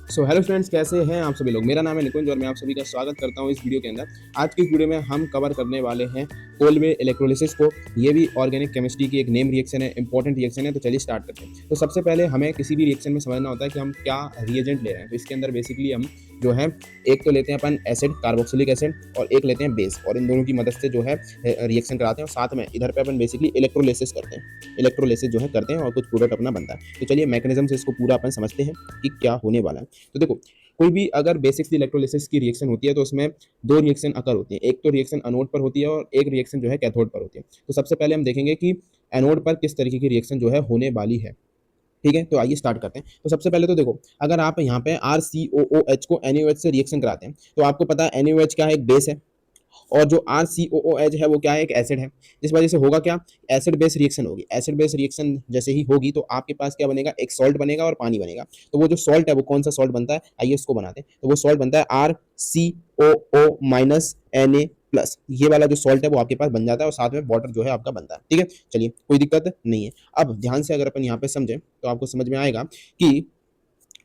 So hello friends, कैसे हैं आप सभी लोग। मेरा नाम है निकुंज और मैं आप सभी का स्वागत करता हूं इस वीडियो के अंदर। आज की इस वीडियो में हम कवर करने वाले हैं कोलवे इलेक्ट्रोलिसिस को। ये भी ऑर्गेनिक केमिस्ट्री की एक नेम रिएक्शन है, इंपॉर्टेंट रिएक्शन है। तो चलिए स्टार्ट करते हैं। तो सबसे पहले हमें किसी भी रिएक्शन में समझना होता है कि हम क्या रिएजेंट ले रहे हैं। तो इसके अंदर बेसिकली हम जो है एक तो लेते हैं अपन एसिड, कार्बोक्सिलिक एसिड, और एक लेते हैं बेस, और इन दोनों की मदद से जो है रिएक्शन कराते हैं। और साथ में इधर पे अपन बेसिकली इलेक्ट्रोलिसिस करते हैं, इलेक्ट्रोलिसिस जो है करते हैं और कुछ प्रोडक्ट अपना बनता है। तो चलिए मैकेनिज्म से इसको पूरा अपन समझते हैं कि क्या होने वाला है। तो देखो, कोई भी अगर बेसिक्स इलेक्ट्रोलिसिस की रिएक्शन होती है तो उसमें दो रिएक्शन अकर होती है। एक तो रिएक्शन एनोड पर होती है और एक रिएक्शन जो है कैथोड पर होती है। तो सबसे पहले हम देखेंगे कि एनोड पर किस तरीके की रिएक्शन जो है होने वाली है। ठीक है, तो आइए स्टार्ट करते हैं। तो सबसे पहले तो देखो, अगर आप यहाँ पे RCOOH को NaOH से रिएक्शन कराते हैं तो आपको पता है NaOH क्या है, एक बेस है, और जो RCOOH है वो क्या है, एक एसिड है। जिस वजह से होगा क्या, एसिड बेस रिएक्शन होगी। एसिड बेस रिएक्शन जैसे ही होगी तो आपके पास क्या बनेगा, एक सॉल्ट बनेगा और पानी बनेगा। तो वो जो सॉल्ट है वो कौन सा सॉल्ट बनता है, आइए उसको बनाते हैं। तो वो सॉल्ट बनता है RCOO-Na+। ये वाला जो सॉल्ट है वो आपके पास बन जाता है और साथ में वाटर जो है आपका बनता है। ठीक है, चलिए कोई दिक्कत नहीं है। अब ध्यान से अगर अपन यहाँ पे समझें तो आपको समझ में आएगा कि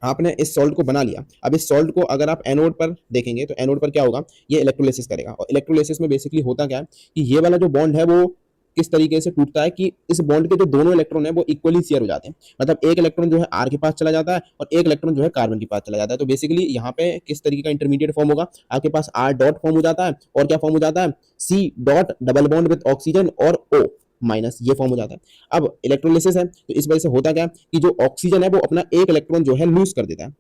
आपने इस सॉल्ट को बना लिया। अब इस सॉल्ट को अगर आप एनोड पर देखेंगे तो एनोड पर क्या होगा, ये इलेक्ट्रोलिसिस करेगा। और इलेक्ट्रोलिसिस में बेसिकली होता क्या है कि ये वाला जो बॉन्ड है वो किस तरीके से टूटता है कि इस बॉन्ड के जो दोनों इलेक्ट्रॉन है वो इक्वली शेयर हो जाते हैं। मतलब एक इलेक्ट्रॉन जो है आर के पास चला जाता है और एक इलेक्ट्रॉन जो है कार्बन के पास चला जाता है। तो बेसिकली यहाँ पे किस तरीके का इंटरमीडिएट फॉर्म होगा, आपके पास आर डॉट फॉर्म हो जाता है और क्या फॉर्म हो जाता है, C dot double bond with oxygen और ओ माइनस, ये फॉर्म हो जाता है। अब इलेक्ट्रोलिसिस है तो इस वजह से होता क्या कि जो ऑक्सीजन है वो अपना एक इलेक्ट्रॉन जो है लूज कर देता है।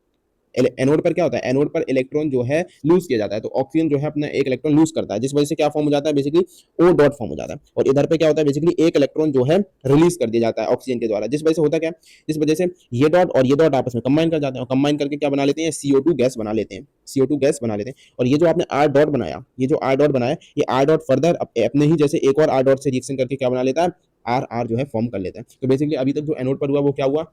एनोड पर क्या होता है, एनोड पर इलेक्ट्रॉन जो है लूज किया जाता है। तो ऑक्सीजन जो है अपना एक इलेक्ट्रॉन लूज करता है, जिस वजह से क्या फॉर्म हो जाता है, बेसिकली ओ डॉट फॉर्म हो जाता है। और इधर पे क्या होता है, बेसिकली एक इलेक्ट्रॉन जो है रिलीज कर दिया जाता है ऑक्सीजन के द्वारा। जिस वजह से होता क्या है, जिस वजह से ये डॉट और ये डॉट आपस में कंबाइन कर जाते हैं और कंबाइन करके क्या बना लेते हैं, CO2 गैस बना लेते हैं। CO2 गैस बना लेते हैं। और ये जो आपने आर डॉट बनाया, ये जो आर डॉट बनाया, ये आर डॉट फर्दर अपने ही जैसे एक और आर डॉट से रिएक्शन करके क्या बना लेता है, आर आर जो है फॉर्म कर लेता है। तो बेसिकली अभी तक जो एनोड पर हुआ वो क्या हुआ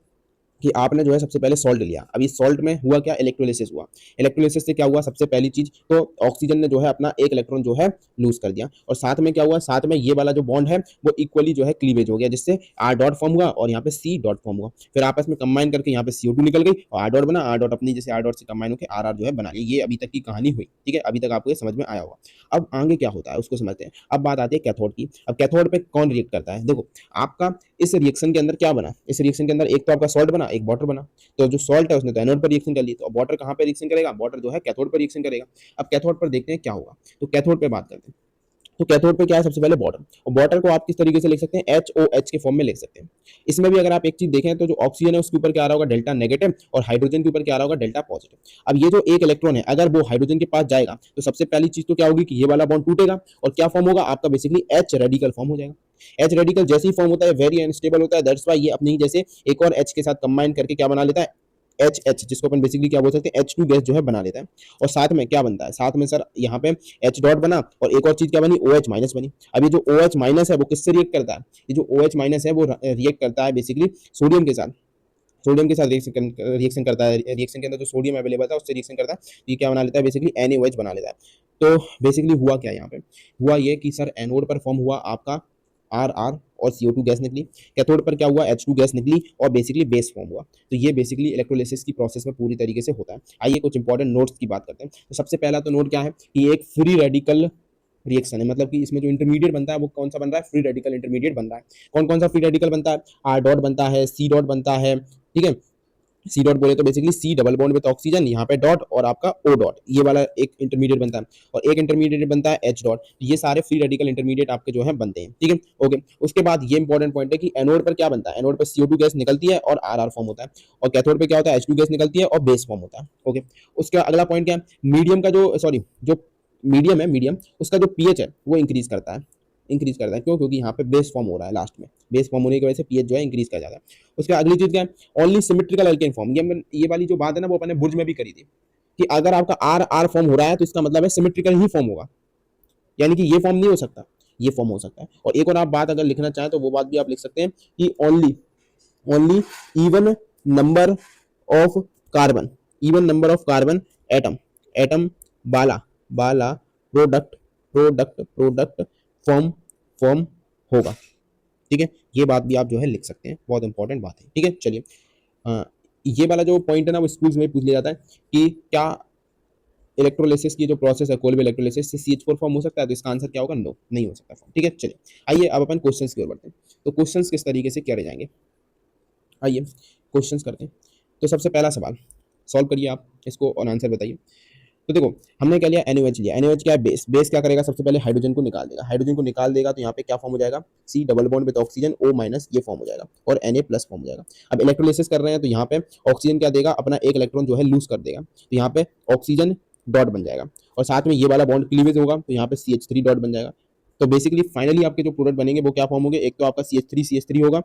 कि आपने जो है सबसे पहले सॉल्ट लिया। अब इस सॉल्ट में हुआ क्या, इलेक्ट्रोलिसिस हुआ। इलेक्ट्रोलिसिस से क्या हुआ, सबसे पहली चीज तो ऑक्सीजन ने जो है अपना एक इलेक्ट्रॉन जो है लूज कर दिया। और साथ में क्या हुआ, साथ में ये वाला जो बॉन्ड है वो इक्वली जो है क्लीवेज हो गया, जिससे आर डॉट फॉर्म हुआ और यहाँ पे सी डॉट फॉर्म हुआ। फिर आपस में कंबाइन करके यहाँ पे CO2 निकल गई और आर डॉट बना। आर डॉट अपनी जैसे आर डॉट से कंबाइन होकर आर आर जो है बना लिया। ये अभी तक की कहानी हुई। ठीक है, अभी तक आपको ये समझ में आया होगा। अब आगे क्या होता है उसको समझते हैं। अब बात आती है कैथोड की। अब कैथोड पे कौन रिएक्ट करता है, देखो आपका इस रिएक्शन के अंदर क्या बना, इस रिएक्शन के अंदर एक तो आपका सॉल्ट बना, एक वाटर बना। तो जो सॉल्ट है उसने तो एनोड पर रिएक्शन कर ली, तो अब वाटर कहाँ पे रिएक्शन करेगा, वाटर जो है कैथोड पर रिएक्शन करेगा। अब कैथोड पर देखते हैं क्या होगा। तो कैथोड पे बात करते हैं। तो कैथोड पे क्या है, सबसे पहले वाटर। और वाटर को आप किस तरीके से लिख सकते हैं, HOH के फॉर्म में लिख सकते हैं। इसमें भी अगर आप एक चीज देखें तो जो ऑक्सीजन है उसके ऊपर क्या आ रहा होगा, डेल्टा नेगेटिव, और हाइड्रोजन के ऊपर क्या आ रहा होगा, डेल्टा पॉजिटिव। अब ये जो एक इलेक्ट्रॉन है अगर वो हाइड्रोजन के पास जाएगा तो सबसे पहली चीज तो क्या होगी कि ये वाला बॉन्ड टूटेगा और क्या फॉर्म होगा आपका, बेसिकली H रेडिकल फॉर्म हो जाएगा। एच रेडिकल जैसे ही फॉर्म होता है वेरी अनस्टेबल होता है। दैट्स व्हाई ये अपने ही जैसे एक और H के साथ कंबाइन करके क्या बना लेता है, एच, जिसको अपन बेसिकली क्या बोल सकते हैं, H2 गैस जो है बना लेता है। और साथ में क्या बनता है, साथ में सर यहाँ पे H डॉट बना और एक और चीज क्या बनी, OH माइनस बनी। अब ये जो OH माइनस है वो किससे रिएक्ट करता है, ये जो OH माइनस है वो रिएक्ट करता है बेसिकली सोडियम के साथ। सोडियम के साथ रिएक्शन करता है। रिएक्शन के अंदर जो सोडियम अवेलेबल था उससे रिएक्शन करता है। ये क्या बना लेता है, बेसिकली NaOH बना लेता है। तो बेसिकली हुआ क्या यहाँ पे, हुआ ये कि सर एनोड पर फॉर्म हुआ आपका आर आर और CO2 गैस निकली। कैथोड पर क्या हुआ, H2 गैस निकली और बेसिकली बेस फॉर्म हुआ। तो ये बेसिकली इलेक्ट्रोलिसिस की प्रोसेस में पूरी तरीके से होता है। आइए कुछ इंपॉर्टेंट नोट्स की बात करते हैं। तो सबसे पहला तो नोट क्या है कि एक फ्री रेडिकल रिएक्शन है, मतलब कि इसमें जो इंटरमीडिएट बनता है वो कौन सा बन रहा है, फ्री रेडिकल इंटरमीडिएट बन रहा है। कौन कौन सा फ्री रेडिकल बनता है, आर डॉट बनता है, सी डॉट बनता है। ठीक है, सी डॉट बोले तो basically C double bond with oxygen, यहाँ पे डॉट, और आपका ओ डॉट, ये वाला एक इंटरमीडिएट बनता है। और एक इंटरमीडिएट बनता है एच डॉट। ये सारे फ्री रेडिकल इंटरमीडिएट आपके जो है बनते हैं। ठीक है, ओके। उसके बाद ये इंपॉर्टेंट पॉइंट है कि एनोड पर क्या बनता है, एनोड पर CO2 गैस निकलती है और आर आर फॉर्म होता है। और कैथोड पे क्या होता है, H2 गैस निकलती है और बेस फॉर्म होता है। ओके, उसका अगला पॉइंट क्या है, मीडियम का जो सॉरी जो मीडियम है, मीडियम उसका जो पीएच है वो इंक्रीज करता है। इंक्रीज करता है क्यों, क्योंकि यहाँ पे बेस फॉर्म हो रहा है लास्ट में। बेस फॉर्म होने की वजह से पीएच जो है इंक्रीज कर जाता है। उसके अगली चीज क्या है, ओनली सिमेट्रिकल अल्केन फॉर्म। ये वाली जो बात है ना वो अपने बुर्ज में भी करी थी कि अगर आपका आर आर फॉर्म हो रहा है तो इसका मतलब है सिमेट्रिकल ही फॉर्म होगा, यानी कि ये फॉर्म नहीं हो सकता, ये फॉर्म हो सकता है। और एक और आप बात अगर लिखना चाहें तो वो बात भी आप लिख सकते हैं कि only only even number of carbon, even number of carbon atom, atom Bala Bala product product product form form होगा। ठीक है, ये बात भी आप जो है लिख सकते हैं, बहुत इंपॉर्टेंट बात है। ठीक है, चलिए ये वाला जो पॉइंट है ना वो स्कूल्स में पूछ लिया जाता है कि क्या इलेक्ट्रोलिसिस की जो प्रोसेस है कोलबे इलेक्ट्रोलिसिस से CH4 फॉर्म हो सकता है, तो इसका आंसर क्या होगा, नो, नहीं हो सकता फॉर्म। ठीक है, चलिए आइए अब अपन क्वेश्चंस की ओर बढ़ते हैं। तो क्वेश्चंस किस तरीके से करे जाएंगे, आइए क्वेश्चंस करते हैं। तो सबसे पहला सवाल सॉल्व करिए आप इसको और आंसर बताइए। तो देखो हमने क्या लिया, NaOH लिया। NaOH क्या है, बेस। बेस क्या करेगा, सबसे पहले हाइड्रोजन को निकाल देगा। हाइड्रोजन को निकाल देगा तो यहाँ पे क्या फॉर्म हो जाएगा, C double bond with oxygen O minus, ये फॉर्म हो जाएगा और Na प्लस फॉर्म हो जाएगा। अब इलेक्ट्रोलिसिस कर रहे हैं तो यहाँ पे ऑक्सीजन क्या देगा, अपना एक इलेक्ट्रॉन जो है लूज कर देगा, तो यहाँ पे ऑक्सीजन डॉट बन जाएगा और साथ में ये वाला बॉन्ड क्लीवेज होगा तो यहाँ पे CH3 डॉट बन जाएगा। तो बेसिकली फाइनली आपके जो प्रोडक्ट बनेंगे वो क्या फॉर्म होंगे, एक तो आपका CH3 होगा,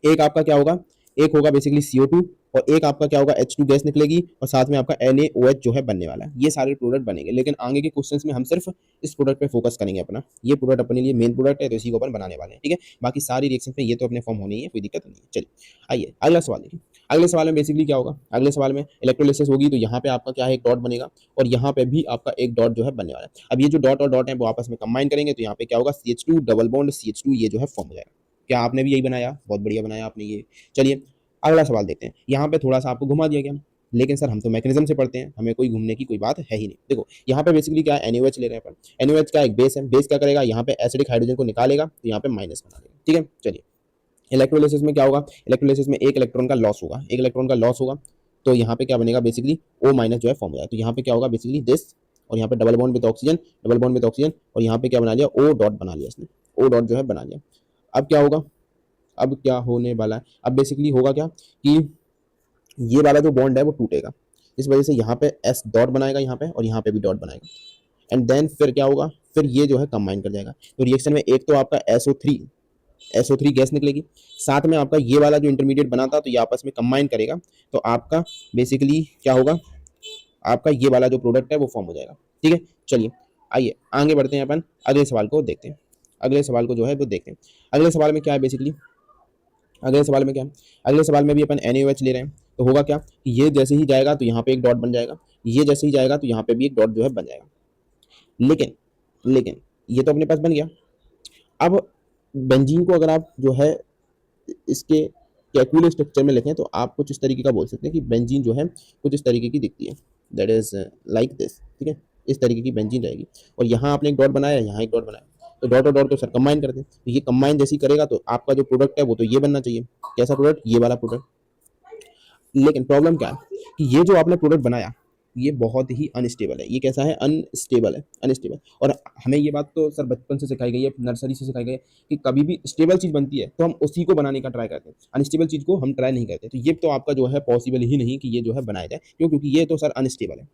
एक आपका क्या होगा, एक होगा बेसिकली CO2 और एक आपका क्या होगा H2 गैस निकलेगी और साथ में आपका NaOH जो है बनने वाला है। ये सारे प्रोडक्ट बनेंगे, लेकिन आगे के क्वेश्चंस में हम सिर्फ इस प्रोडक्ट पे फोकस करेंगे अपना। ये प्रोडक्ट अपने लिए मेन प्रोडक्ट है तो इसी को अपन बनाने वाले हैं, ठीक है। बाकी सारी रिएक्शन में ये तो अपने फॉर्म होनी है, कोई दिक्कत नहीं है। चलिए आइए अगला सवाल देखिए। अगले सवाल में बेसिकली क्या होगा, अगले सवाल में इलेक्ट्रोलिसिस होगी तो यहाँ पे आपका क्या है, एक डॉट बनेगा और यहाँ पे भी आपका एक डॉट जो है बनने वाला है। अब ये जो डॉट और डॉट है वो आपस में कंबाइन करेंगे तो यहाँ पे क्या होगा, CH2 डबल बॉन्ड CH2 ये जो है फॉर्म हो जाएगा। क्या आपने भी यही बनाया, बहुत बढ़िया बनाया आपने ये। चलिए अगला सवाल देखते हैं। यहाँ पे थोड़ा सा आपको घुमा दिया गया, लेकिन सर हम तो मैकेनिज्म से पढ़ते हैं, हमें कोई घूमने की कोई बात है ही नहीं। देखो यहाँ पे बेसिकली क्या है, NaOH ले रहे हैं अपन। NaOH का एक बेस है, बेस क्या करेगा, यहाँ पे एसिडिक हाइड्रोजन को निकालेगा तो यहाँ पे माइनस बना देगा, ठीक है। चलिए इलेक्ट्रोलिसिस में क्या होगा, इलेक्ट्रोलिसिस में एक इलेक्ट्रॉन का लॉस होगा, एक इलेक्ट्रॉन का लॉस होगा तो यहाँ पे क्या बनेगा, बेसिकली O माइनस जो है फॉर्म हो जाएगा। तो यहाँ पे क्या होगा, बेसिकली दिस और यहाँ पे double bond with oxygen, double bond with oxygen और यहाँ पे क्या बना लिया, O डॉट बना लिया इसने, O डॉट जो है बना लिया। अब क्या होगा, अब क्या होने वाला है, अब बेसिकली होगा क्या कि ये वाला जो बॉन्ड है वो टूटेगा, इस वजह से यहाँ पे S डॉट बनाएगा यहाँ पे और यहाँ पे भी डॉट बनाएगा एंड देन फिर क्या होगा, फिर ये जो है कंबाइन कर जाएगा। तो रिएक्शन में एक तो आपका SO3 गैस निकलेगी, साथ में आपका ये वाला जो इंटरमीडिएट बना था तो ये आपस में कंबाइन करेगा तो आपका बेसिकली क्या होगा, आपका ये वाला जो प्रोडक्ट है वो फॉर्म हो जाएगा, ठीक है। चलिए आइए आगे बढ़ते हैं, अपन अगले सवाल को देखते हैं। अगले सवाल को जो है वो देखते हैं। अगले सवाल में क्या है, बेसिकली अगले सवाल में क्या है, अगले सवाल में भी अपन NaOH ले रहे हैं तो होगा क्या कि ये जैसे ही जाएगा तो यहाँ पे एक डॉट बन जाएगा, ये जैसे ही जाएगा तो यहाँ पे भी एक डॉट जो है बन जाएगा। लेकिन लेकिन ये तो अपने पास बन गया। अब बेंजीन को अगर आप जो है इसके कैलकुलर स्ट्रक्चर में लिखें तो आप कुछ इस तरीके का बोल सकते हैं कि बेंजीन जो है कुछ इस तरीके की दिखती है, दैट इज लाइक दिस, ठीक है। इस तरीके की बेंजीन रहेगी और यहाँ आपने एक डॉट बनाया, यहाँ एक डॉट बनाया, तो डॉट और डॉट को सर कंबाइन कर दें तो ये कंबाइन जैसी करेगा तो आपका जो प्रोडक्ट है वो तो ये बनना चाहिए। कैसा प्रोडक्ट, ये वाला प्रोडक्ट। लेकिन प्रॉब्लम क्या है कि ये जो आपने प्रोडक्ट बनाया ये बहुत ही अनस्टेबल है। ये कैसा है, अनस्टेबल है, अनस्टेबल। और हमें ये बात तो सर बचपन से सिखाई गई है, नर्सरी से सिखाई गई है कि कभी भी स्टेबल चीज़ बनती है तो हम उसी को बनाने का ट्राई करते हैं, अनस्टेबल चीज़ को हम ट्राई नहीं करते। तो ये तो आपका जो है पॉसिबल ही नहीं कि ये जो है बनाया जाए, क्यों, क्योंकि ये तो सर अनस्टेबल है।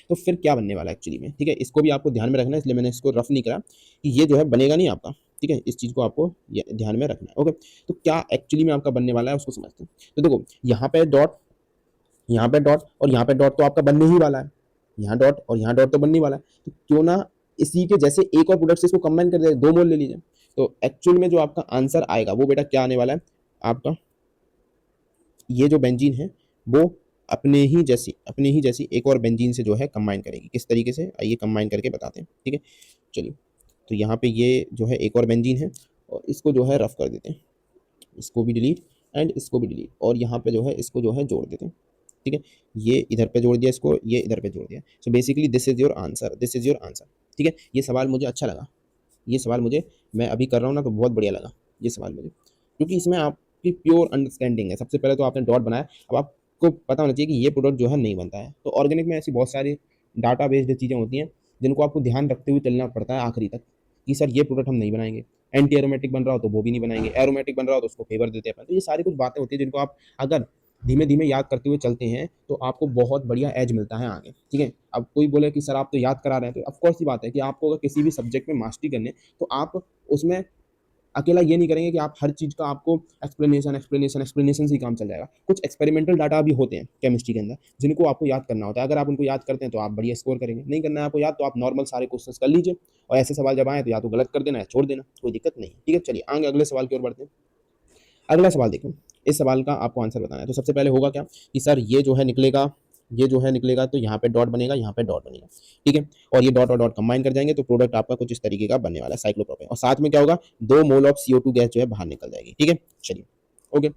तो फिर क्या बनने वाला है एक्चुअली में, ठीक है, इसको भी आपको ध्यान में रखना है, इसलिए मैंने इसको रफ नहीं करा कि ये जो है बनेगा नहीं आपका, ठीक है। इस चीज़ को आपको ध्यान में रखना है, ओके। तो क्या एक्चुअली में आपका बनने वाला है उसको समझते हैं। तो देखो यहाँ पे डॉट, यहाँ पे डॉट और यहाँ पे डॉट तो आपका बनने ही वाला है, यहाँ डॉट और यहाँ डॉट तो बनने वाला है, तो क्यों ना इसी के जैसे एक और प्रोडक्ट से इसको कंबाइन कर दिया, 2 मोल ले लीजिए। तो एक्चुअल में जो आपका आंसर आएगा वो बेटा क्या आने वाला है आपका, ये जो बेंजीन है वो अपने ही जैसी एक और बेंजीन से जो है कंबाइन करेगी। किस तरीके से, आइए कंबाइन करके बताते हैं, ठीक है। चलिए तो यहाँ पे ये जो है एक और बेंजीन है और इसको जो है रफ कर देते हैं, इसको भी डिलीट एंड इसको भी डिलीट और यहाँ पे जो है इसको जो है जोड़ देते हैं, ठीक है। ये इधर पे जोड़ दिया, इसको ये इधर पे जोड़ दिया। So basically this is your answer, this is your answer, ठीक है। ये सवाल मुझे अच्छा लगा, ये सवाल मुझे, मैं अभी कर रहा हूँ ना तो बहुत बढ़िया लगा ये सवाल मुझे, क्योंकि इसमें आपकी प्योर अंडरस्टैंडिंग है। सबसे पहले तो आपने डॉट बनाया, अब आपको पता होना चाहिए कि ये प्रोडक्ट जो है नहीं बनता है। तो ऑर्गेनिक में ऐसी बहुत सारी डाटा बेस्ड चीज़ें होती हैं जिनको आपको ध्यान रखते हुए चलना पड़ता है आखिरी तक कि सर ये प्रोडक्ट हम नहीं बनाएंगे, एंटी एरोमेटिक बन रहा हो तो वो भी नहीं बनाएंगे, एरोमेटिक बन रहा हो तो उसको फेवर देते हैं। तो ये सारी कुछ बातें होती है जिनको आप अगर धीमे धीमे याद करते हुए चलते हैं तो आपको बहुत बढ़िया एज मिलता है आगे, ठीक है। अब कोई बोले कि सर आप तो याद करा रहे हैं, तो ऑफकोर्स ही बात है कि आपको अगर किसी भी सब्जेक्ट में मास्टरी करने तो आप उसमें अकेला ये नहीं करेंगे कि आप हर चीज़ का आपको एक्सप्लेनेशन से ही काम चल जाएगा। कुछ एक्सपेरिमेंटल डाटा भी होते हैं केमिस्ट्री के अंदर जिनको आपको याद करना होता है। अगर आप उनको याद करते हैं तो आप बढ़िया स्कोर करेंगे, नहीं करना है आपको याद तो आप नॉर्मल सारे क्वेश्चंस कर लीजिए और ऐसे सवाल जब आए तो या तो गलत कर देना या छोड़ देना, कोई दिक्कत नहीं, ठीक है। चलिए आगे अगले सवाल की ओर बढ़ते हैं। अगला सवाल देखो, इस सवाल का आपको आंसर बताना है। तो सबसे पहले होगा क्या कि सर ये जो है निकलेगा, ये जो है निकलेगा तो यहाँ पे डॉट बनेगा, यहाँ पे डॉट बनेगा, ठीक है। और ये डॉट और डॉट कंबाइन कर जाएंगे तो प्रोडक्ट आपका कुछ इस तरीके का बनने वाला है, साइक्लोप्रोपेन। और साथ में क्या होगा, 2 मोल ऑफ CO2 गैस जो है बाहर निकल जाएगी, ठीक है। चलिए ओके,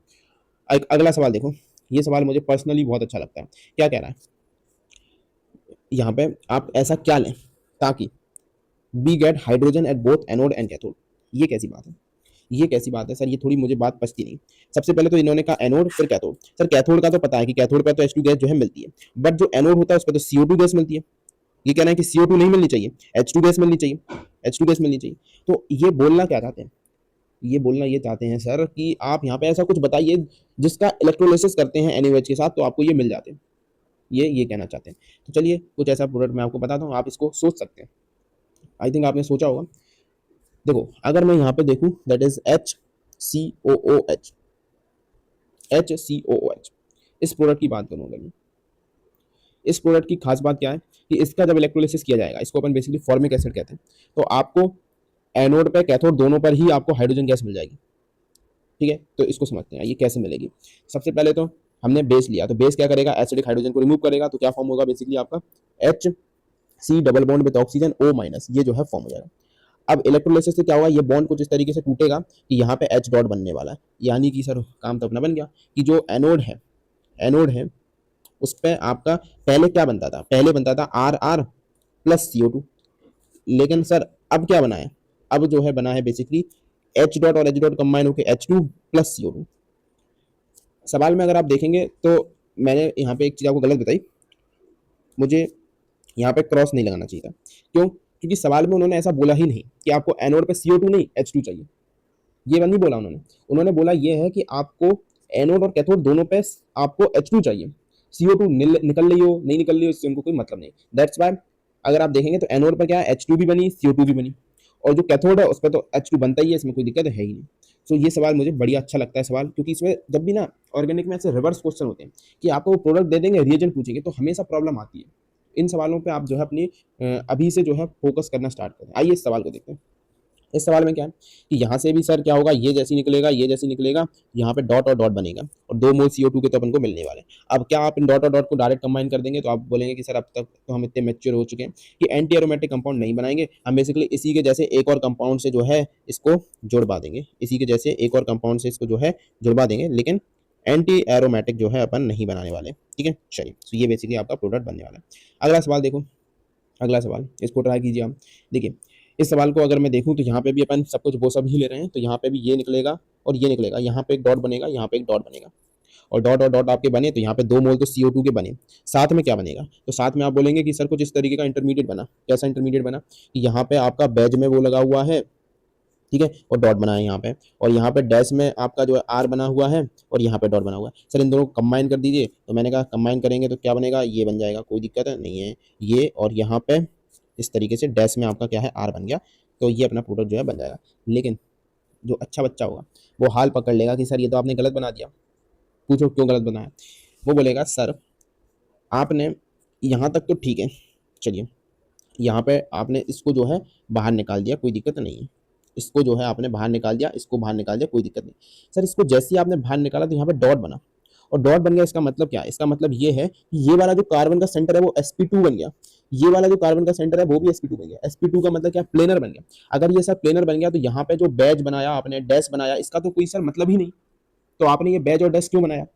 अगला सवाल देखो। ये सवाल मुझे पर्सनली बहुत अच्छा लगता है। क्या कह रहा है यहाँ पे, आप ऐसा क्या लें ताकि we get hydrogen at both anode and cathode. ये कैसी बात है, ये कैसी बात है सर, ये थोड़ी मुझे बात पचती नहीं। सबसे पहले तो इन्होंने कहा एनोड फिर कैथोड। सर कैथोड का तो पता है कि कैथोड पर तो H2 गैस जो है मिलती है, बट जो एनोड होता है उस पर तो CO2 गैस मिलती है। ये कहना है कि CO2 नहीं मिलनी चाहिए, H2 गैस मिलनी चाहिए, H2 गैस मिलनी चाहिए। तो ये बोलना क्या चाहते हैं, ये बोलना ये चाहते हैं सर कि आप यहाँ पे ऐसा कुछ बताइए जिसका इलेक्ट्रोलिसिस करते हैं NaOH के साथ तो आपको ये मिल जाते हैं, ये कहना चाहते हैं। तो चलिए कुछ ऐसा प्रोडक्ट मैं आपको बताता हूँ, आप इसको सोच सकते हैं। आई थिंक आपने सोचा होगा। देखो अगर मैं यहाँ पे देखूँ, दैट इज HCOOH, HCOOH। इस प्रोडक्ट की बात करूँ अगर मैं, इस प्रोडक्ट की खास बात क्या है कि इसका जब इलेक्ट्रोलिसिस किया जाएगा, इसको अपन बेसिकली फॉर्मिक एसिड कहते हैं, तो आपको एनोड पे कैथोड दोनों पर ही आपको हाइड्रोजन गैस मिल जाएगी। ठीक है, तो इसको समझते हैं ये कैसे मिलेगी। सबसे पहले तो हमने बेस लिया, तो बेस क्या करेगा, एसिडिक हाइड्रोजन को रिमूव करेगा, तो क्या फॉर्म होगा बेसिकली आपका HC double bond with oxygen O-, ये जो है फॉर्म हो जाएगा। अब इलेक्ट्रोलिसिस से क्या होगा, ये बॉन्ड कुछ इस तरीके से टूटेगा कि यहाँ पे H डॉट बनने वाला है, यानी कि सर काम तो अपना बन गया कि जो एनोड है उस पर आपका पहले क्या बनता था, पहले बनता था RR प्लस CO2, लेकिन सर अब क्या बना है, अब जो है बना है बेसिकली H डॉट और H डॉट कंबाइन होकर H2 प्लस CO2। सवाल में अगर आप देखेंगे तो मैंने यहाँ पे एक चीज़ आपको गलत बताई, मुझे यहाँ पे क्रॉस नहीं लगाना चाहिए था। क्यों, क्योंकि सवाल में उन्होंने ऐसा बोला ही नहीं कि आपको एनोड पे CO2 नहीं H2 चाहिए, ये नहीं बोला उन्होंने। उन्होंने बोला ये है कि आपको एनोड और कैथोड दोनों पे आपको H2 चाहिए, CO2 निकल रही हो नहीं निकल रही हो इससे उनको कोई मतलब नहीं। दैट्स वाई अगर आप देखेंगे तो एनोड पर क्या है, H2 भी बनी, CO2 भी बनी, और जो कैथोड है उस पर तो H2 बनता ही है, इसमें कोई दिक्कत है ही नहीं। सो ये सवाल मुझे बढ़िया अच्छा लगता है सवाल, क्योंकि इसमें जब भी ना ऑर्गेनिक में ऐसे रिवर्स क्वेश्चन होते हैं कि आपको प्रोडक्ट दे देंगे, रिएजेंट पूछेंगे, तो हमेशा प्रॉब्लम आती है। इन सवालों पे आप जो है अपनी अभी से जो है फोकस करना स्टार्ट करें। आइए इस सवाल को देखते हैं। इस सवाल में क्या है कि यहाँ से भी सर क्या होगा, ये जैसी निकलेगा, ये जैसी निकलेगा, यहाँ पे डॉट और डॉट बनेगा और 2 मोल CO2 के तो अपन को मिलने वाले हैं। अब क्या आप इन डॉट और डॉट को डायरेक्ट कंबाइन कर देंगे तो आप बोलेंगे कि सर अब तक तो हम इतने मैच्योर हो चुके हैं कि एंटी एरोमेटिक कंपाउंड नहीं बनाएंगे, हम बेसिकली इसी के जैसे एक और कंपाउंड से जो है इसको जुड़वा देंगे, इसी के जैसे एक और कंपाउंड से इसको जो है जुड़वा देंगे, लेकिन एंटी एरोमेटिक जो है अपन नहीं बनाने वाले। ठीक है, चलिए तो ये बेसिकली आपका प्रोडक्ट बनने वाला है। अगला सवाल देखो, अगला सवाल इसको ट्राई कीजिए आप। देखिए इस सवाल को अगर मैं देखूं तो यहाँ पे भी अपन सब कुछ वो सब ही ले रहे हैं, तो यहाँ पे भी ये निकलेगा और ये निकलेगा, यहाँ पे एक डॉट बनेगा, यहाँ पे एक डॉट बनेगा, और डॉट और डॉट आपके बने तो यहाँ पे 2 मोल तो CO2 के बने। साथ में क्या बनेगा, तो साथ में आप बोलेंगे कि सर कुछ इस तरीके का इंटरमीडिएट बना। कैसा इंटरमीडिएट बना कि यहाँ पे आपका बैज में वो लगा हुआ है, ठीक है, और डॉट बना है यहाँ पे, और यहाँ पे डैश में आपका जो है R बना हुआ है और यहाँ पे डॉट बना हुआ है। सर इन दोनों को कंबाइन कर दीजिए, तो मैंने कहा कंबाइन करेंगे तो क्या बनेगा, ये बन जाएगा, कोई दिक्कत है नहीं है ये, और यहाँ पे इस तरीके से डैश में आपका क्या है R बन गया, तो ये अपना प्रोडक्ट जो है बन जाएगा। लेकिन जो अच्छा बच्चा होगा वो हाल पकड़ लेगा कि सर ये तो आपने गलत बना दिया। पूछो क्यों गलत बनाया, वो बोलेगा सर आपने यहाँ तक तो ठीक है, चलिए यहाँ पे आपने इसको जो है बाहर निकाल दिया, कोई दिक्कत नहीं है, इसको जो है आपने बाहर निकाल दिया, इसको बाहर निकाल दिया, कोई दिक्कत नहीं। सर इसको जैसे ही आपने बाहर निकाला तो यहाँ पे डॉट बना, और डॉट बन गया, इसका मतलब क्या है, इसका मतलब ये है कि ये वाला जो कार्बन का सेंटर है वो sp2 बन गया, ये वाला जो कार्बन का सेंटर है वो भी sp2 बन गया। sp2 का मतलब क्या, प्लेनर बन गया। अगर ये सर प्लेनर बन गया तो यहाँ पे जो बैज बनाया आपने, डैश बनाया, इसका तो कोई सर मतलब ही नहीं, तो आपने ये बैज और डैश क्यों बनाया।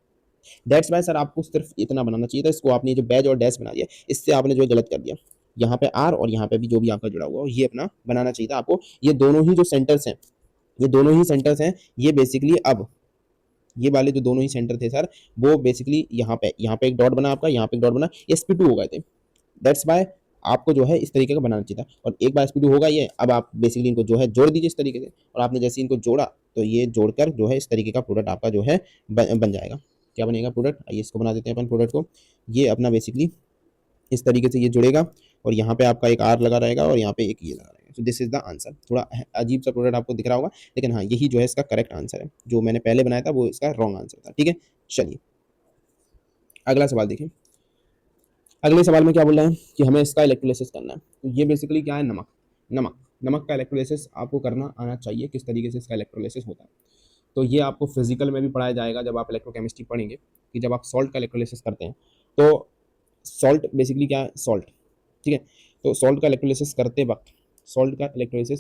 दैट्स वाई सर आपको सिर्फ इतना बनाना चाहिए था, इसको आपने जो बैज और डैश बना दिया, इससे आपने जो गलत कर दिया। यहाँ पे R और यहाँ पे भी जो भी आपका जुड़ा हुआ है ये अपना बनाना चाहिए था आपको। ये दोनों ही जो सेंटर्स हैं, ये दोनों ही सेंटर्स हैं, ये बेसिकली अब ये वाले जो दोनों ही सेंटर थे सर, वो बेसिकली यहाँ पे एक डॉट बना आपका, यहाँ पे एक डॉट बना, ये sp2 हो गए थे। दैट्स वाई आपको जो है इस तरीके का बनाना चाहिए था, और एक बार sp2 होगा ये, अब आप बेसिकली इनको जो है जोड़ दीजिए इस तरीके से, और आपने जैसे इनको जोड़ा तो ये जोड़कर जो है इस तरीके का प्रोडक्ट आपका जो है बन जाएगा। क्या बनेगा प्रोडक्ट, आइए इसको बना देते हैं अपन प्रोडक्ट को। ये अपना बेसिकली इस तरीके से ये जुड़ेगा, और यहाँ पे आपका एक R लगा रहेगा और यहाँ पे एक ये लगा रहेगा। So this is the answer. थोड़ा अजीब सा प्रोडक्ट आपको दिख रहा होगा, लेकिन हाँ यही जो है इसका करेक्ट आंसर है, जो मैंने पहले बनाया था वो इसका रॉन्ग आंसर था। ठीक है, चलिए अगला सवाल देखिए। अगले सवाल में क्या बोल रहा है कि हमें इसका इलेक्ट्रोलिसिस करना है। तो ये बेसिकली क्या है, नमक का इलेक्ट्रोलिसिस आपको करना आना चाहिए, किस तरीके से इसका इलेक्ट्रोलिसिस होता है। तो ये आपको फिजिकल में भी पढ़ाया जाएगा जब आप इलेक्ट्रोकेमिस्ट्री पढ़ेंगे, कि जब आप सॉल्ट का इलेक्ट्रोलिसिस करते हैं तो सॉल्ट बेसिकली क्या है, सॉल्ट, ठीक है। तो सॉल्ट का इलेक्ट्रोलिसिस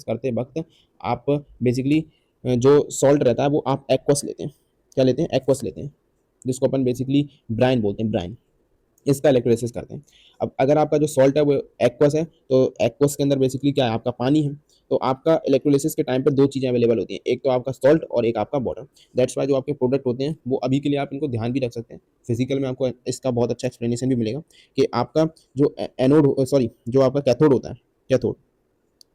करते वक्त आप बेसिकली जो सॉल्ट रहता है वो आप एक्वस लेते हैं। क्या लेते हैं, एक्वस लेते हैं। जिसको अपन बेसिकली ब्राइन बोलते हैं, ब्राइन, इसका इलेक्ट्रोलिसिस करते हैं। अब अगर आपका जो सॉल्ट है वो एक्वस है, तो एक्वस के अंदर बेसिकली क्या है, आपका पानी है। तो आपका इलेक्ट्रोलिसिस के टाइम पे दो चीज़ें अवेलेबल होती हैं, एक तो आपका सॉल्ट और एक आपका वाटर। दैट्स वाई जो आपके प्रोडक्ट होते हैं वो अभी के लिए आप इनको ध्यान भी रख सकते हैं। फिजिकल में आपको इसका बहुत अच्छा एक्सप्लेनेशन भी मिलेगा कि आपका जो एनोड, सॉरी, जो आपका कैथोड होता है, कैथोड,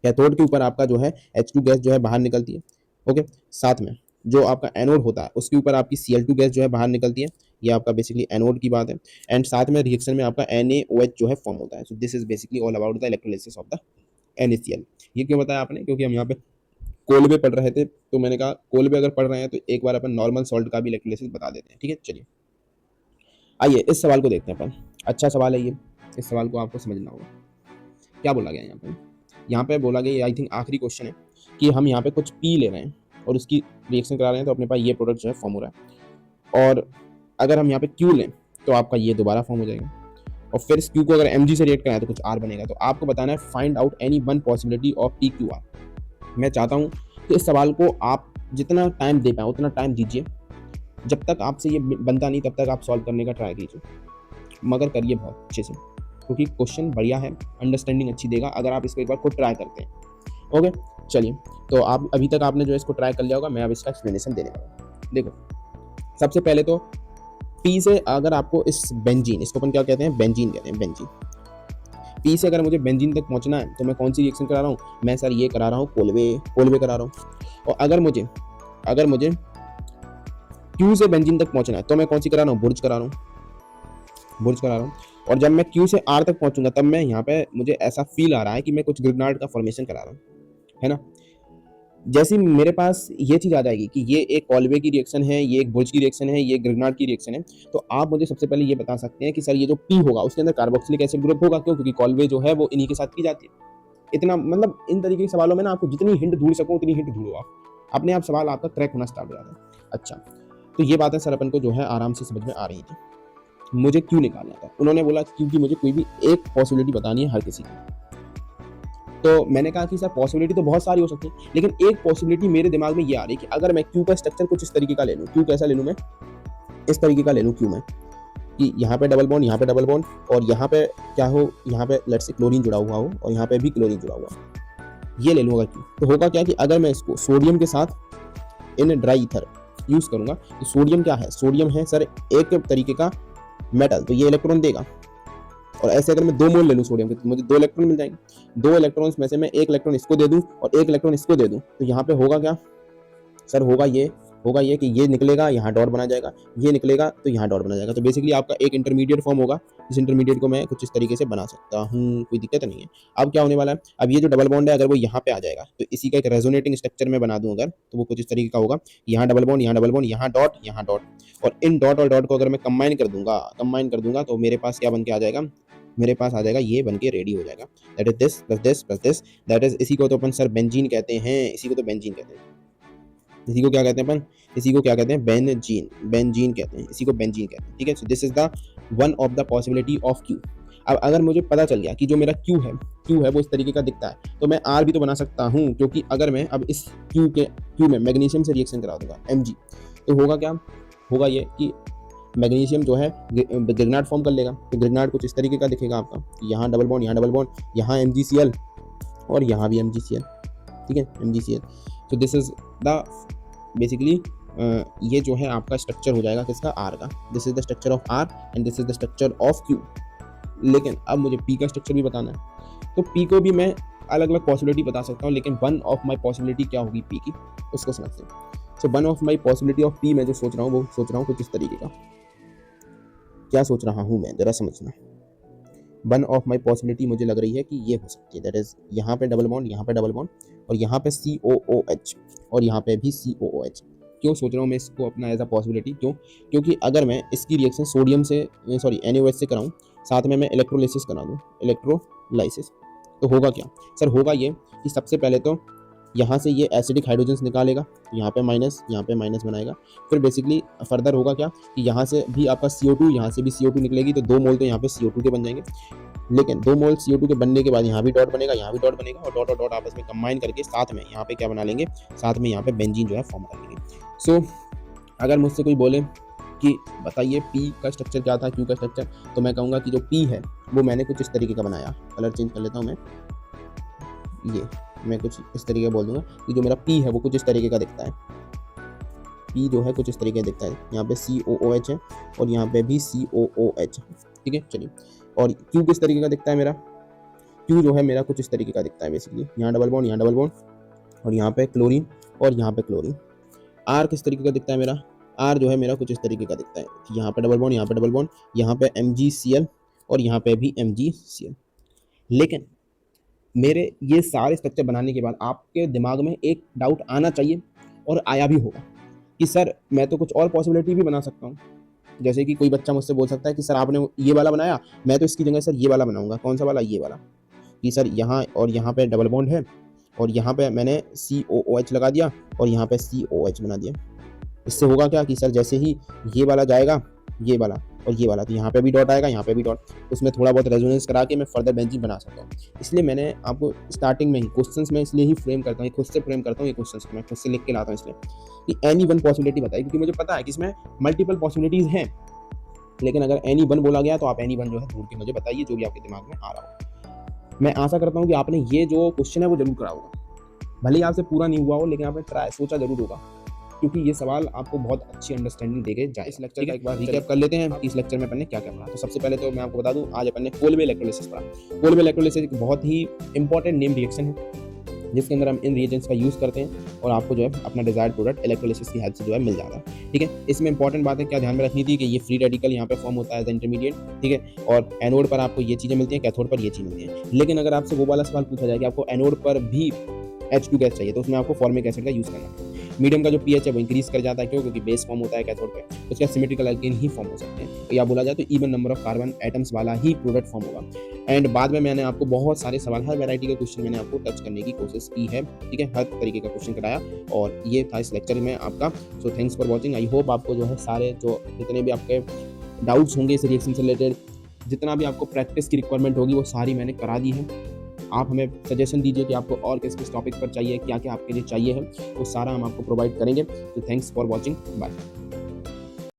कैथोड के ऊपर आपका जो है H2 गैस जो है बाहर निकलती है। ओके, साथ में जो आपका एनोड होता है उसके ऊपर आपकी Cl2 गैस जो है बाहर निकलती है। ये आपका बेसिकली एनोड की बात है। एंड साथ में रिएक्शन में आपका NaOH जो है फॉर्म होता है। So this is basically all about the electrolysis of the NaCl। ये क्यों बताया आपने, क्योंकि हम यहाँ पे कोलबे पढ़ रहे थे, तो मैंने कहा कोलबे अगर पढ़ रहे हैं तो एक बार अपन नॉर्मल सॉल्ट का भी इलेक्ट्रोलिसिस बता देते हैं। ठीक है, चलिए आइए इस सवाल को देखते हैं अपन। अच्छा सवाल है ये, इस सवाल को आपको समझना होगा। क्या बोला गया यहाँ पे, यहाँ पे बोला गया, आई थिंक आखिरी क्वेश्चन है, कि हम यहाँ पे कुछ पी ले रहे हैं और उसकी रिएक्शन करा रहे हैं, तो अपने पास ये प्रोडक्ट जो है फॉर्म हो रहा है। और अगर हम यहाँ पे क्यू लें तो आपका ये दोबारा फॉर्म हो जाएगा, और फिर इस क्यू को अगर mg से रिएक्ट कराएं तो कुछ r बनेगा। तो आपको बताना है find out any one possibility of PQR। मैं चाहता हूँ कि इस सवाल को आप जितना टाइम दे पाए उतना टाइम दीजिए। जब तक आपसे ये बनता नहीं तब तक आप सॉल्व करने का ट्राई कीजिए, मगर करिए बहुत अच्छे से, क्योंकि क्वेश्चन बढ़िया है, अंडरस्टैंडिंग अच्छी देगा अगर आप इसको एक बार खुद ट्राई करते हैं। ओके, चलिए, तो आप अभी तक आपने जो इसको ट्राई कर लिया होगा, मैं अब इसका एक्सप्लेनेशन देने वाला हूँ। देखो, सबसे पहले तो पी से अगर आपको इस बेंजीन, इसको अपन क्या कहते हैं, बेंजीन कहते हैं, बेंजीन। पी से अगर मुझे बेंजीन तक पहुंचना है तो मैं कौन सी रिएक्शन करा रहा हूँ, मैं सर ये करा रहा हूँ, कोलवे करा रहा हूँ। और अगर मुझे क्यू से बेंजीन तक पहुंचना है तो मैं कौन सी करा रहा हूँ, बुर्ज करा रहा हूँ। और जब मैं क्यू से आर तक पहुंचूंगा तब मैं यहाँ पे मुझे ऐसा फील आ रहा है कि मैं कुछ ग्रिग्नार्ड का फॉर्मेशन करा रहा हूँ, है ना। जैसे मेरे पास ये चीज आ जाएगी कि ये एक कॉलवे की रिएक्शन है, ये एक बुर्ज की रिएक्शन है, ये ग्रिग्नार्ड की रिएक्शन है, तो आप मुझे सबसे पहले ये बता सकते हैं कि सर ये जो पी होगा उसके अंदर कार्बोक्सिलिक एसिड ग्रुप होगा। क्यों? क्योंकि कॉलवे जो है वो इन्हीं के साथ की जाती है। इतना मतलब इन तरीके के सवालों में ना आपको जितनी हिंट ढूंढ सको उतनी हिंट ढूंढो, आप अपने आप सवाल आपका क्रैक होना स्टार्ट हो जाता है। अच्छा, तो ये बातें सर अपन को जो है आराम से समझ में आ रही थी। मुझे क्यों निकालना था, उन्होंने बोला क्योंकि मुझे कोई भी एक पॉसिबिलिटी बतानी है हर किसी की। तो मैंने कहा कि सर पॉसिबिलिटी तो बहुत सारी हो सकती है, लेकिन एक पॉसिबिलिटी मेरे दिमाग में ये आ रही है कि अगर मैं क्यू का स्ट्रक्चर कुछ इस तरीके का ले लूँ, क्यू कैसा ले लूँ मैं, इस तरीके का ले लूँ क्यू में, कि यहाँ पे डबल बॉन्ड, यहाँ पे डबल बॉन्ड, और यहाँ पे क्या हो, यहाँ पे लेट्स से क्लोरीन जुड़ा हुआ हो और यहाँ पे भी क्लोरीन जुड़ा हुआ हो, ये ले लूँगा क्यू। तो होगा क्या कि अगर मैं इसको सोडियम के साथ इन ड्राई ईथर यूज करूंगा, तो सोडियम क्या है, सोडियम है सर एक तरीके का मेटल, तो ये इलेक्ट्रॉन देगा। और ऐसे अगर मैं 2 मोल ले लूँ सोडियम के तो मुझे 2 इलेक्ट्रॉन मिल जाएंगे। 2 इलेक्ट्रॉन्स में से मैं 1 इलेक्ट्रॉन इसको दे दूं और 1 इलेक्ट्रॉन इसको दे दूं, तो यहाँ पे होगा क्या सर, होगा ये कि ये निकलेगा, यहाँ डॉट बना जाएगा, ये निकलेगा तो यहाँ डॉट बना जाएगा। तो बेसिकली आपका एक इंटरमीडिएट फॉर्म होगा, इस इंटरमीडिएट को मैं कुछ इस तरीके से बना सकता हूँ, कोई दिक्कत नहीं है। अब क्या होने वाला है, अब ये जो डबल बॉन्ड है अगर वो यहाँ पे आ जाएगा तो इसी का एक रेजोनेटिंग स्ट्रक्चर में बना दूं अगर, तो वो कुछ इस तरीके का होगा, यहाँ डबल बॉन्ड, यहाँ डबल बॉन्ड, यहाँ डॉट, यहाँ डॉट। और इन डॉट और डॉट को अगर मैं कंबाइन कर दूंगा तो मेरे पास क्या बन के आ जाएगा, मेरे पास आ जाएगा, ये बन के रेडी हो जाएगा। That is this plus this plus this, that is, इसी को तो अपन सर बेंजीन कहते हैं, इसी को तो बेंजीन कहते हैं। इसी को क्या कहते हैं अपन, इसी को क्या कहते हैं, बेंजीन कहते हैं, इसी को बेंजीन कहते हैं। ठीक है, so this is the one of the possibility of Q. अब अगर मुझे पता चल गया कि जो मेरा क्यू है वो इस तरीके का दिखता है, तो मैं आर भी तो बना सकता हूँ, क्योंकि अगर मैं अब इस क्यू में मैग्नीशियम से रिएक्शन करा दूंगा Mg, तो होगा क्या, होगा ये कि मैग्नीशियम जो है ग्रिग्नार्ड फॉर्म कर लेगा। तो ग्रिग्नार्ड कुछ इस तरीके का दिखेगा आपका, यहाँ डबल बॉन्ड, यहाँ डबल बॉन्ड, यहाँ MgCl और यहाँ भी MgCl। ठीक है, MgCl। तो दिस इज द बेसिकली ये जो है आपका स्ट्रक्चर हो जाएगा किसका, आर का। This is the structure of R and this is the structure of Q. लेकिन अब मुझे पी का स्ट्रक्चर भी बताना है, तो पी को भी मैं अलग अलग पॉसिबिलिटी बता सकता हूँ, लेकिन वन ऑफ माई पॉसिबिलिटी क्या होगी पी की, उसको समझते हैं। So one of my possibility of P मैं जो सोच रहा हूँ वो सोच रहा हूँ कुछ इस तरीके का। क्या सोच रहा हूँ मैं, जरा समझना। वन ऑफ माई पॉसिबिलिटी मुझे लग रही है कि ये हो सकती है, दैट इज यहाँ पे डबल बॉन्ड, यहाँ पे डबल बॉन्ड, और यहाँ पे COOH और यहाँ पे भी COOH। क्यों सोच रहा हूँ मैं इसको अपना एज अ पॉसिबिलिटी, क्योंकि अगर मैं इसकी रिएक्शन सोडियम से NaOH से कराऊँ, साथ में मैं इलेक्ट्रोलाइसिस करा दूँ, इलेक्ट्रोलाइसिस, तो होगा क्या सर, होगा ये कि सबसे पहले तो यहाँ से ये एसिडिक हाइड्रोजन्स निकालेगा, यहाँ पे माइनस बनाएगा। फिर बेसिकली फर्दर होगा क्या कि यहाँ से भी आपका CO2, यहाँ से भी CO2 निकलेगी, तो 2 मोल तो यहाँ पे CO2 के बन जाएंगे। लेकिन 2 मोल CO2 के बनने के बाद यहाँ भी डॉट बनेगा, यहाँ भी डॉट बनेगा, और डॉट और डॉट आपस में कंबाइन करके साथ में यहाँ पे क्या बना लेंगे, साथ में यहाँ पे बेंजीन जो है फॉर्म कर लेंगे। सो अगर मुझसे कोई बोले कि बताइए पी का स्ट्रक्चर क्या था, क्यू का स्ट्रक्चर। तो मैं कहूँगा कि जो पी है वो मैंने कुछ इस तरीके का बनाया। कलर चेंज कर लेता हूँ मैं कुछ इस तरीके का बोल दूंगा कि जो मेरा पी है वो कुछ इस तरीके का दिखता है। पी जो है कुछ इस तरीके का दिखता है। यहाँ पे COOH है और यहाँ पे भी COOH। ठीक है, चलिए। और क्यू किस तरीके का दिखता है मेरा? क्यू जो है मेरा कुछ इस तरीके का दिखता है बेसिकली। यहाँ डबल बॉन्ड, यहाँ डबल बॉन्ड, और यहाँ पे क्लोरीन और यहाँ पे क्लोरीन। आर किस तरीके का दिखता है मेरा? आर जो है मेरा कुछ इस तरीके का दिखता है। यहाँ पे डबल बॉन्ड, यहाँ पे डबल बॉन्ड, यहाँ पे MgCl और यहाँ पे भी MgCl। लेकिन मेरे ये सारे स्ट्रक्चर बनाने के बाद आपके दिमाग में एक डाउट आना चाहिए, और आया भी होगा, कि सर मैं तो कुछ और पॉसिबिलिटी भी बना सकता हूँ। जैसे कि कोई बच्चा मुझसे बोल सकता है कि सर आपने ये वाला बनाया, मैं तो इसकी जगह सर ये वाला बनाऊंगा। कौन सा वाला? ये वाला। कि सर यहाँ और यहाँ पे डबल बॉन्ड है और यहाँ पे मैंने COOH लगा दिया और यहाँ पे COH बना दिया। इससे होगा क्या कि सर जैसे ही ये वाला जाएगा, ये वाला और ये वाला, तो यहाँ पे भी डॉट आएगा, यहाँ पे भी डॉट, उसमें थोड़ा बहुत रेजोनेंस करा के मैं फर्दर बेंजीन बना सकता हूँ। इसलिए मैंने आपको स्टार्टिंग में ही क्वेश्चंस में इसलिए ही फ्रेम करता हूँ, खुद से फ्रेम करता हूँ ये क्वेश्चंस को, मैं खुद से लिख के लाता हूँ इसलिए कि एनी वन पॉसिबिलिटी बताइए, क्योंकि मुझे पता है कि इसमें मल्टीपल पॉसिबिलिटीज हैं। लेकिन अगर एनी वन बोला गया तो आप एनी वन जो है ढूंढ के मुझे बताइए, जो भी आपके दिमाग में आ रहा हो। मैं आशा करता हूँ कि आपने ये जो क्वेश्चन है वो जरूर करा होगा। भले ही आपसे पूरा नहीं हुआ हो, लेकिन आपने ट्राई सोचा जरूर होगा, क्योंकि ये सवाल आपको बहुत अच्छी अंडरस्टैंडिंग देके जाए। इस लेक्चर का एक बार रिकैप कर लेते हैं कि इस लेक्चर में अपन ने क्या क्या पढ़ा। तो सबसे पहले तो मैं आपको बता दूं, आज अपन ने कोलबे इलेक्ट्रोलिसिस पढ़ा। कोलबे इलेक्ट्रोलिसिस एक बहुत ही इंपॉर्टेंट नेम रिएक्शन है, जिसके अंदर हम इन रिएजेंट्स का यूज़ करते हैं और आपको जो है अपना डिजायर्ड प्रोडक्ट इलेक्ट्रोलिसिस की हेल्प से जो है मिल जाता है। ठीक है, इसमें इंपॉर्टेंट बात है क्या ध्यान में रखनी थी कि ये फ्री रेडिकल यहाँ पे फॉर्म होता है एज इंटरमीडिएट। ठीक है, और एनोड पर आपको ये चीज़ें मिलती हैं, कैथोड पर ये चीज़ मिलती है। लेकिन अगर आपसे वो वाला सवाल पूछा जाए कि आपको एनोड पर भी H2 गैस चाहिए, तो उसमें आपको फॉर्मिक एसिड का यूज़ करना है। मीडियम का जो pH है वो इंक्रीज कर जाता है, क्यों? क्योंकि बेस फॉर्म होता है कैथोड पे, उसके बाद सिमेट्रिकल अल्केन ही फॉर्म हो सकते हैं, या बोला जाए तो even number of carbon atoms वाला ही प्रोडक्ट फॉर्म होगा। एंड बाद में मैंने आपको बहुत सारे सवाल, हर वैरायटी के क्वेश्चन मैंने आपको टच करने की कोशिश की है। ठीक है, हर तरीके का क्वेश्चन कराया, और ये था इस लेक्चर में आपका। So thanks for watching. I hope आपको जो है सारे जो जितने भी आपके डाउट्स होंगे इस रिएक्शन से रिलेटेड, जितना भी आपको प्रैक्टिस की रिक्वायरमेंट होगी, वो सारी मैंने करा दी है। आप हमें सजेशन दीजिए कि आपको और किस किस टॉपिक पर चाहिए, क्या क्या आपके लिए चाहिए है, वो सारा हम आपको प्रोवाइड करेंगे। तो थैंक्स फॉर वॉचिंग, बाय।